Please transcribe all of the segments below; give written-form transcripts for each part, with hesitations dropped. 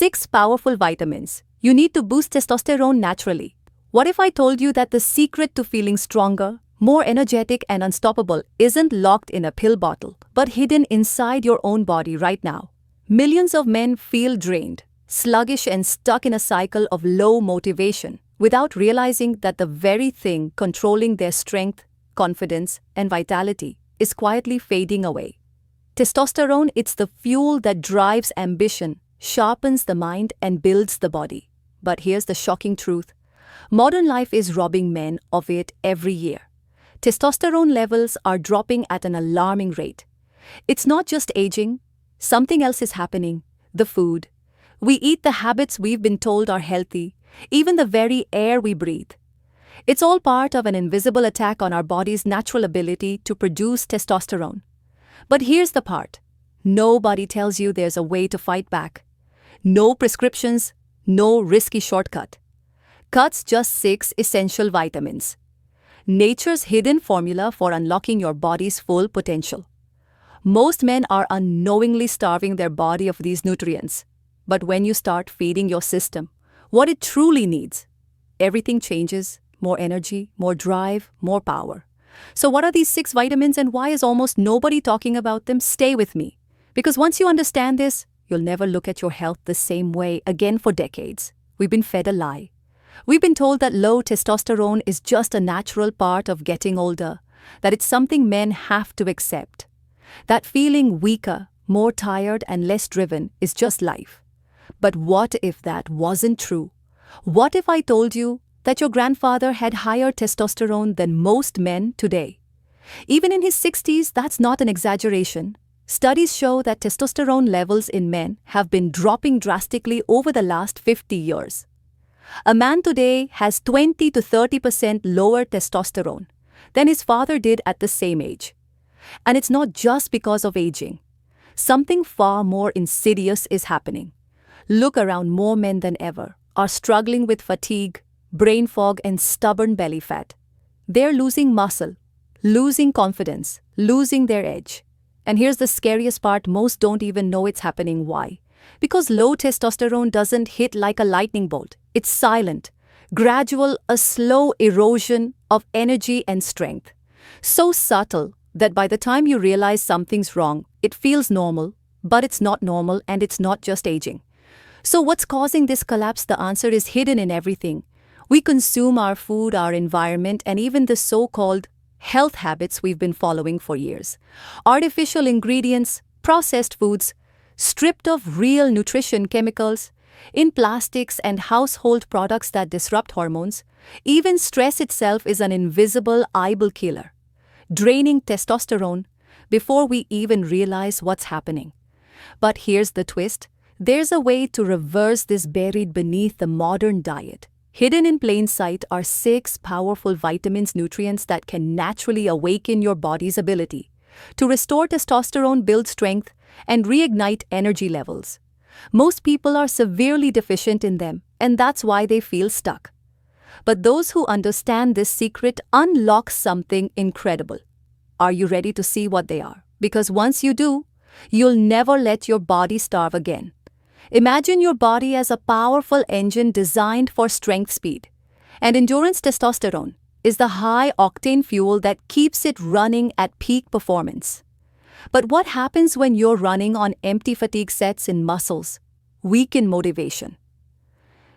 6 powerful vitamins you need to boost testosterone naturally. What if I told you that the secret to feeling stronger, more energetic and unstoppable isn't locked in a pill bottle, but hidden inside your own body right now? Millions of men feel drained, sluggish and stuck in a cycle of low motivation without realizing that the very thing controlling their strength, confidence, and vitality is quietly fading away. Testosterone, it's the fuel that drives ambition, sharpens the mind, and builds the body. But here's the shocking truth. Modern life is robbing men of it every year. Testosterone levels are dropping at an alarming rate. It's not just aging, something else is happening. The food. We eat, the habits we've been told are healthy, even the very air we breathe. It's all part of an invisible attack on our body's natural ability to produce testosterone. But here's the part. Nobody tells you there's a way to fight back. No prescriptions, no risky shortcut. Cuts just 6 essential vitamins. Nature's hidden formula for unlocking your body's full potential. Most men are unknowingly starving their body of these nutrients. But when you start feeding your system what it truly needs, everything changes. More energy, more drive, more power. So what are these 6 vitamins and why is almost nobody talking about them? Stay with me. Because once you understand this, you'll never look at your health the same way again for decades. We've been fed a lie. We've been told that low testosterone is just a natural part of getting older, that it's something men have to accept. That feeling weaker, more tired and less driven is just life. But what if that wasn't true? What if I told you that your grandfather had higher testosterone than most men today? Even in his 60s, that's not an exaggeration. Studies show that testosterone levels in men have been dropping drastically over the last 50 years. A man today has 20 to 30% lower testosterone than his father did at the same age. And it's not just because of aging. Something far more insidious is happening. Look around, more men than ever are struggling with fatigue, brain fog, and stubborn belly fat. They're losing muscle, losing confidence, losing their edge. And here's the scariest part, most don't even know it's happening. Why? Because low testosterone doesn't hit like a lightning bolt. It's silent, gradual, a slow erosion of energy and strength. So subtle that by the time you realize something's wrong, it feels normal, but it's not normal and it's not just aging. So what's causing this collapse? The answer is hidden in everything. We consume our food, our environment, and even the so-called health habits we've been following for years. Artificial ingredients, processed foods, stripped of real nutrition chemicals, in plastics and household products that disrupt hormones. Even stress itself is an invisible eyeball killer, draining testosterone before we even realize what's happening. But here's the twist. There's a way to reverse this buried beneath the modern diet. Hidden in plain sight are 6 powerful vitamins, nutrients that can naturally awaken your body's ability to restore testosterone, build strength, and reignite energy levels. Most people are severely deficient in them, and that's why they feel stuck. But those who understand this secret unlock something incredible. Are you ready to see what they are? Because once you do, you'll never let your body starve again. Imagine your body as a powerful engine designed for strength, speed, and endurance. Testosterone is the high-octane fuel that keeps it running at peak performance. But what happens when you're running on empty? Fatigue sets in muscles, weaken motivation.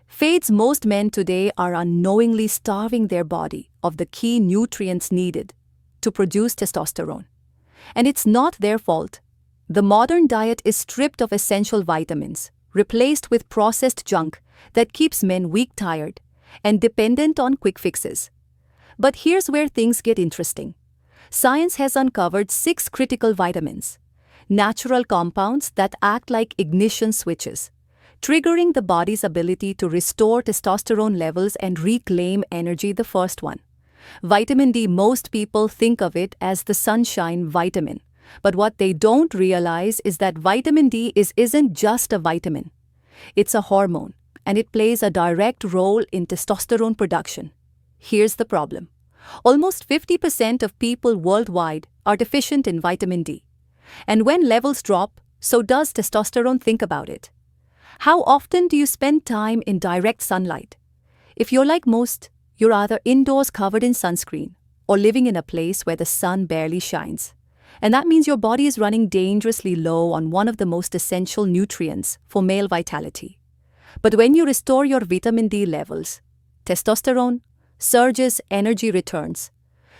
Fades. Most men today are unknowingly starving their body of the key nutrients needed to produce testosterone. And it's not their fault. The modern diet is stripped of essential vitamins, replaced with processed junk that keeps men weak, tired, and dependent on quick fixes. But here's where things get interesting. Science has uncovered 6 critical vitamins, natural compounds that act like ignition switches, triggering the body's ability to restore testosterone levels and reclaim energy. The first one, vitamin D. Most people think of it as the sunshine vitamin. But what they don't realize is that vitamin D isn't just a vitamin. It's a hormone, and it plays a direct role in testosterone production. Here's the problem. Almost 50% of people worldwide are deficient in vitamin D. And when levels drop, so does testosterone. Think about it. How often do you spend time in direct sunlight? If you're like most, you're either indoors covered in sunscreen or living in a place where the sun barely shines. And that means your body is running dangerously low on one of the most essential nutrients for male vitality. But when you restore your vitamin D levels, testosterone surges, energy returns,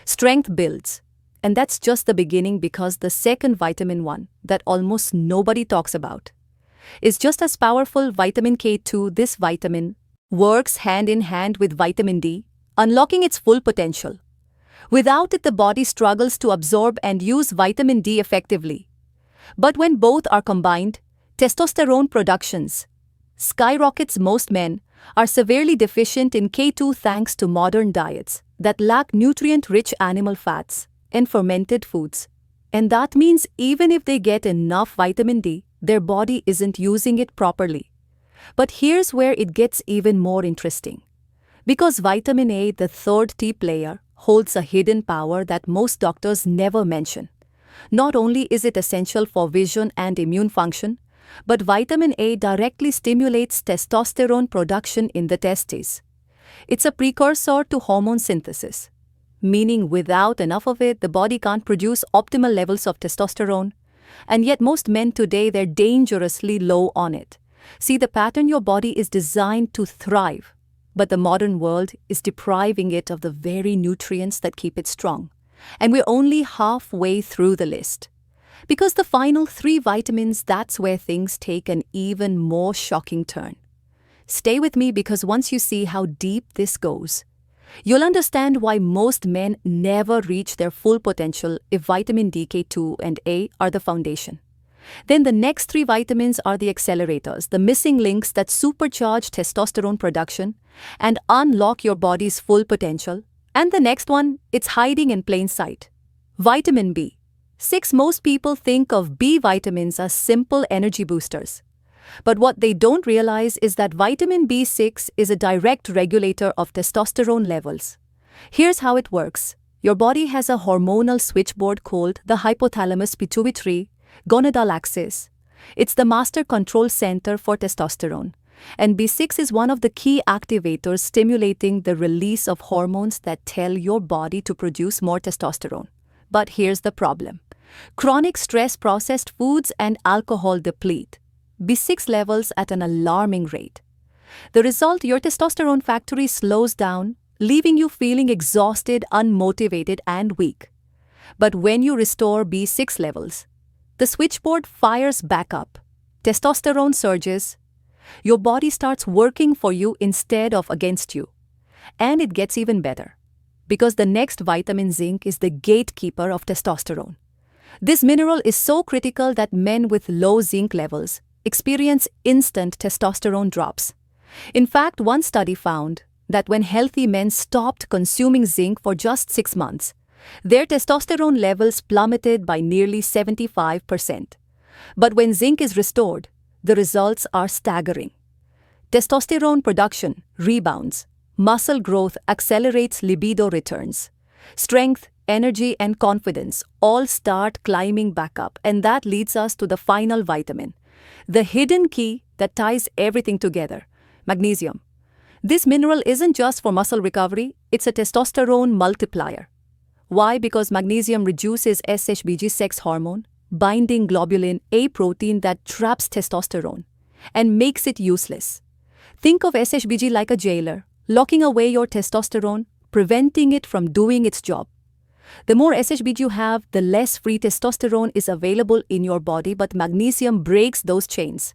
strength builds. And that's just the beginning, because the second vitamin one that almost nobody talks about is just as powerful, vitamin K2. This vitamin works hand in hand with vitamin D, unlocking its full potential. Without it, the body struggles to absorb and use vitamin D effectively. But when both are combined, testosterone productions skyrockets. Most men are severely deficient in K2 thanks to modern diets that lack nutrient-rich animal fats and fermented foods. And that means even if they get enough vitamin D, their body isn't using it properly. But here's where it gets even more interesting. Because vitamin A, the third T player, holds a hidden power that most doctors never mention. Not only is it essential for vision and immune function, but vitamin A directly stimulates testosterone production in the testes. It's a precursor to hormone synthesis, meaning without enough of it, the body can't produce optimal levels of testosterone. And yet most men today, they're dangerously low on it. See the pattern: your body is designed to thrive, but the modern world is depriving it of the very nutrients that keep it strong. And we're only halfway through the list. Because the final three vitamins, that's where things take an even more shocking turn. Stay with me, because once you see how deep this goes, you'll understand why most men never reach their full potential if vitamin D, K2, and A are the foundation. Then the next three vitamins are the accelerators, the missing links that supercharge testosterone production and unlock your body's full potential. And the next one, it's hiding in plain sight. Vitamin B6. Most people think of B vitamins as simple energy boosters. But what they don't realize is that vitamin B6 is a direct regulator of testosterone levels. Here's how it works. Your body has a hormonal switchboard called the hypothalamus pituitary gonadal axis. It's the master control center for testosterone. And B6 is one of the key activators stimulating the release of hormones that tell your body to produce more testosterone. But here's the problem. Chronic stress, processed foods, and alcohol deplete B6 levels at an alarming rate. The result: your testosterone factory slows down, leaving you feeling exhausted, unmotivated, and weak. But when you restore B6 levels, the switchboard fires back up. Testosterone surges. Your body starts working for you instead of against you. And it gets even better, because the next vitamin, zinc, is the gatekeeper of testosterone. This mineral is so critical that men with low zinc levels experience instant testosterone drops. In fact, one study found that when healthy men stopped consuming zinc for just 6 months, their testosterone levels plummeted by nearly 75%. But when zinc is restored, the results are staggering. Testosterone production rebounds, muscle growth accelerates, libido returns. Strength, energy, and confidence all start climbing back up. And that leads us to the final vitamin, the hidden key that ties everything together: magnesium. This mineral isn't just for muscle recovery, it's a testosterone multiplier. Why? Because magnesium reduces SHBG, sex hormone, binding globulin, a protein that traps testosterone and makes it useless. Think of SHBG like a jailer, locking away your testosterone, preventing it from doing its job. The more SHBG you have, the less free testosterone is available in your body, but magnesium breaks those chains.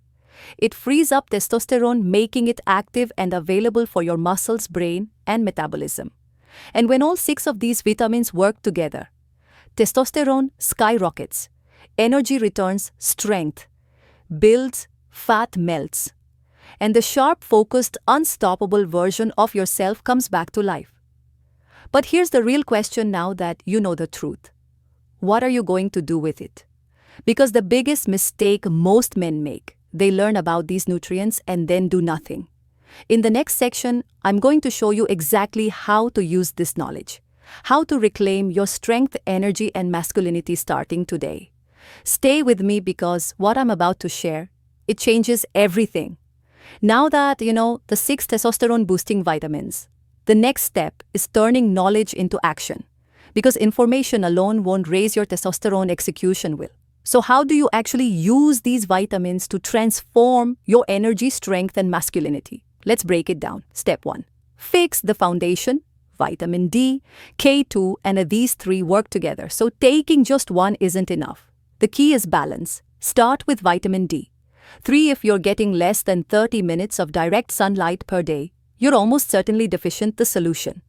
It frees up testosterone, making it active and available for your muscles, brain, and metabolism. And when all 6 of these vitamins work together, testosterone skyrockets, energy returns, strength builds, fat melts, and the sharp, focused, unstoppable version of yourself comes back to life. But here's the real question now that you know the truth. What are you going to do with it? Because the biggest mistake most men make, they learn about these nutrients and then do nothing. In the next section, I'm going to show you exactly how to use this knowledge, how to reclaim your strength, energy, and masculinity starting today. Stay with me, because what I'm about to share, it changes everything. Now that you know the 6 testosterone boosting vitamins, the next step is turning knowledge into action. Because information alone won't raise your testosterone, execution will. So, how do you actually use these vitamins to transform your energy, strength, and masculinity? Let's break it down. Step 1. Fix the foundation. Vitamin D, K2, and these 3 work together. So, taking just one isn't enough. The key is balance. Start with vitamin D. 3 if you're getting less than 30 minutes of direct sunlight per day, you're almost certainly deficient. The solution: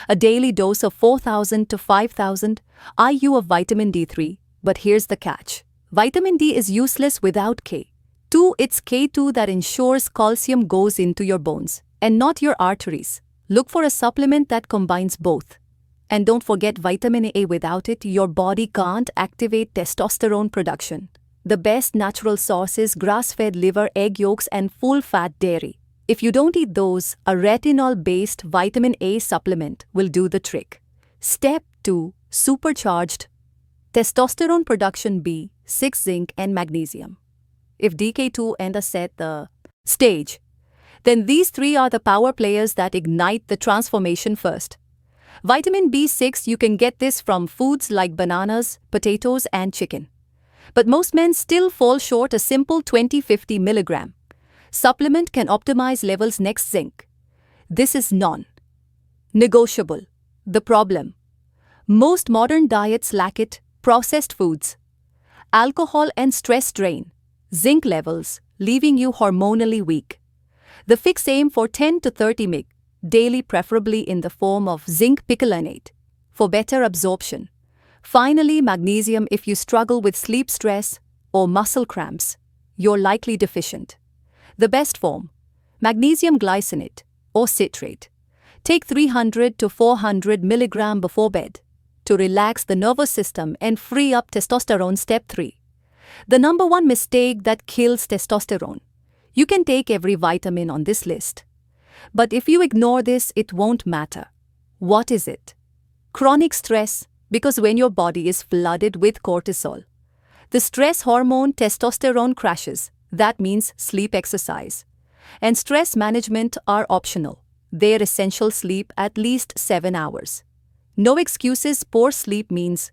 a daily dose of 4,000 to 5,000 IU of vitamin D3. But here's the catch. Vitamin D is useless without K2. It's K2 that ensures calcium goes into your bones and not your arteries. Look for a supplement that combines both. And don't forget vitamin A. Without it, your body can't activate testosterone production. The best natural source is grass-fed liver, egg yolks, and full-fat dairy. If you don't eat those, a retinol-based vitamin A supplement will do the trick. Step 2. Supercharged testosterone production: B6, zinc, and magnesium. If DK2 and A set the stage, then these 3 are the power players that ignite the transformation first. Vitamin B6, you can get this from foods like bananas, potatoes, and chicken. But most men still fall short. A simple 20-50 mg supplement can optimize levels. Next, zinc. This is non-negotiable. The problem: most modern diets lack it. Processed foods, alcohol, and stress drain zinc levels, leaving you hormonally weak. The fix: aim for 10 to 30 mg daily, preferably in the form of zinc picolinate, for better absorption. Finally, magnesium. If you struggle with sleep, stress, or muscle cramps, you're likely deficient. The best form: magnesium glycinate or citrate. Take 300 to 400 mg before bed to relax the nervous system and free up testosterone. Step 3. The number 1 mistake that kills testosterone. You can take every vitamin on this list, but if you ignore this, it won't matter. What is it? Chronic stress. Because when your body is flooded with cortisol, the stress hormone testosterone crashes. That means sleep, exercise, and stress management are optional. They're essential. Sleep at least 7 hours. No excuses. Poor sleep means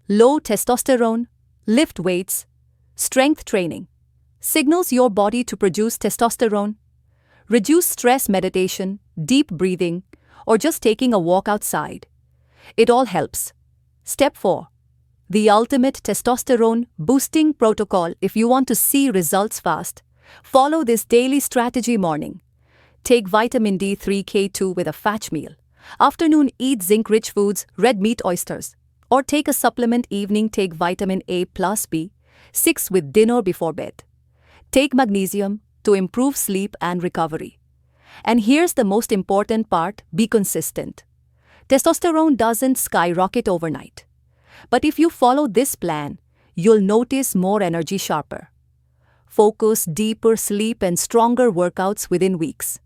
low testosterone. Lift weights, strength training signals your body to produce testosterone. Reduce stress: meditation, deep breathing, or just taking a walk outside. It all helps. Step 4. The ultimate testosterone boosting protocol. If you want to see results fast, follow this daily strategy. Morning: take vitamin D3, K2 with a fat meal. Afternoon: eat zinc-rich foods, red meat, oysters. Or take a supplement. Evening: take vitamin A plus B6 with dinner before bed. Take magnesium to improve sleep and recovery. And here's the most important part: be consistent. Testosterone doesn't skyrocket overnight. But if you follow this plan, you'll notice more energy, sharper focus, deeper sleep, and stronger workouts within weeks.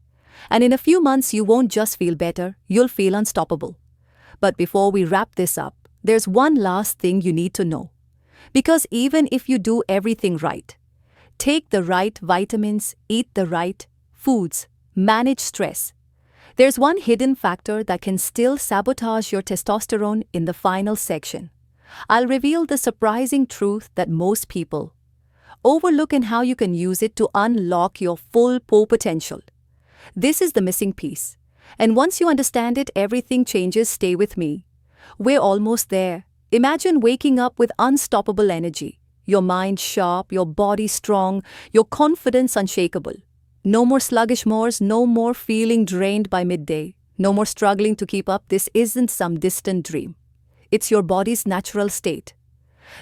And in a few months, you won't just feel better, you'll feel unstoppable. But before we wrap this up, there's one last thing you need to know. Because even if you do everything right, take the right vitamins, eat the right foods, manage stress, there's one hidden factor that can still sabotage your testosterone. In the final section, I'll reveal the surprising truth that most people overlook and how you can use it to unlock your full potential. This is the missing piece. And once you understand it, everything changes. Stay with me. We're almost there. Imagine waking up with unstoppable energy. Your mind sharp, your body strong, your confidence unshakable. No more sluggish mornings, no more feeling drained by midday, no more struggling to keep up. This isn't some distant dream. It's your body's natural state.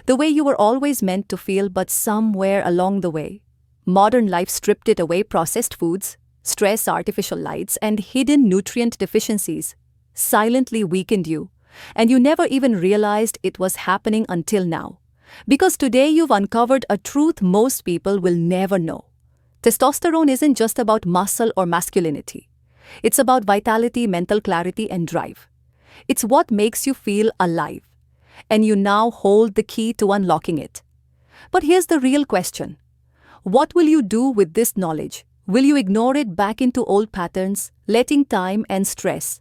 The way you were always meant to feel, but somewhere along the way, modern life stripped it away. Processed foods, stress, artificial lights, and hidden nutrient deficiencies silently weakened you, and you never even realized it was happening until now. Because today you've uncovered a truth most people will never know. Testosterone isn't just about muscle or masculinity. It's about vitality, mental clarity, and drive. It's what makes you feel alive. And you now hold the key to unlocking it. But here's the real question. What will you do with this knowledge? Will you ignore it back into old patterns, letting time and stress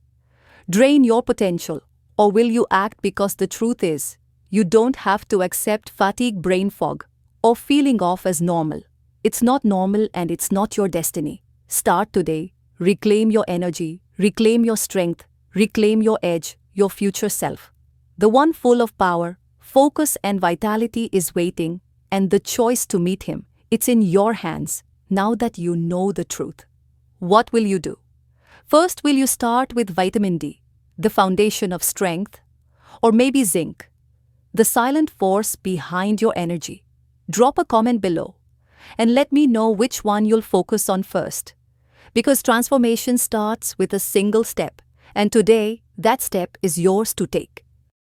drain your potential? Or will you act because the truth is, you don't have to accept fatigue, brain fog, or feeling off as normal? It's not normal and it's not your destiny. Start today. Reclaim your energy, reclaim your strength, reclaim your edge, your future self. The one full of power, focus and vitality is waiting, and the choice to meet him, it's in your hands, now that you know the truth. What will you do? First, will you start with vitamin D, the foundation of strength? Or maybe zinc, the silent force behind your energy? Drop a comment below and let me know which one you'll focus on first. Because transformation starts with a single step, and today, that step is yours to take.